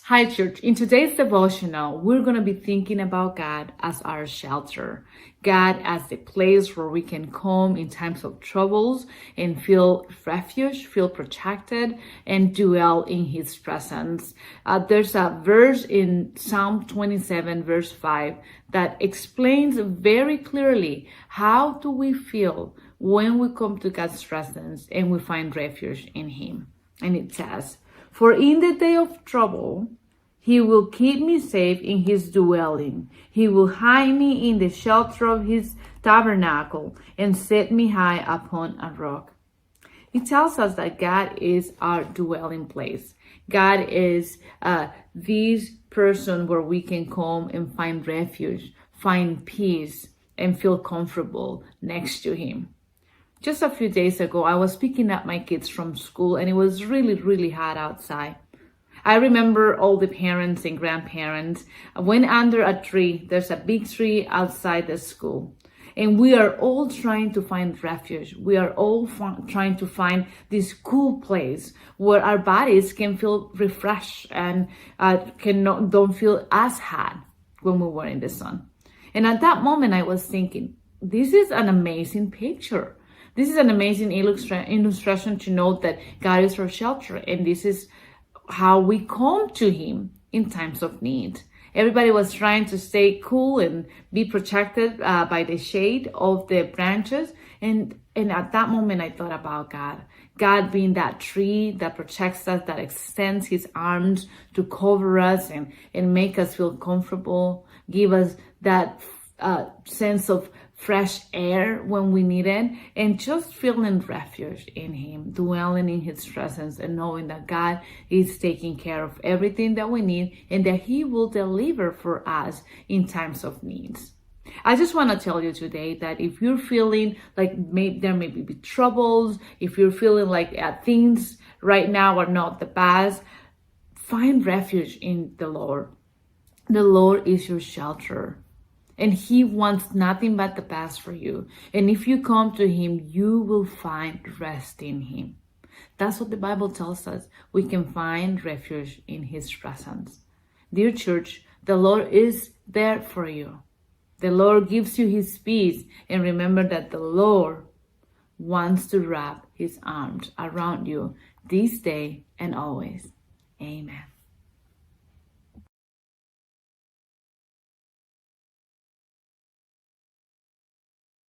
Hi, church. In today's devotional, we're going to be thinking about God as our shelter, God as the place where we can come in times of troubles and feel refuge, feel protected, and dwell in His presence. There's a verse in Psalm 27, verse 5, that explains very clearly how do we feel when we come to God's presence and we find refuge in Him. And it says, "For in the day of trouble, He will keep me safe in His dwelling. He will hide me in the shelter of His tabernacle and set me high upon a rock." It tells us that God is our dwelling place. God is this person where we can come and find refuge, find peace, and feel comfortable next to Him. Just a few days ago, I was picking up my kids from school and it was really, really hot outside. I remember all the parents and grandparents went under a tree. There's a big tree outside the school. And we are all trying to find refuge. We are all trying to find this cool place where our bodies can feel refreshed and don't feel as hot when we were in the sun. And at that moment, I was thinking, this is an amazing picture. This is an amazing illustration to know that God is our shelter, and this is how we come to Him in times of need. Everybody was trying to stay cool and be protected by the shade of the branches. And at that moment, I thought about God. God being that tree that protects us, that extends His arms to cover us and make us feel comfortable, give us that sense of fresh air when we need it, and just feeling refuge in Him, dwelling in His presence, and knowing that God is taking care of everything that we need and that He will deliver for us in times of needs. I just want to tell you today that if you're feeling like there may be troubles, if you're feeling like things right now are not the best, find refuge in the Lord. The Lord is your shelter. And He wants nothing but the best for you. And if you come to Him, you will find rest in Him. That's what the Bible tells us. We can find refuge in His presence. Dear church, the Lord is there for you. The Lord gives you His peace. And remember that the Lord wants to wrap His arms around you this day and always. Amen.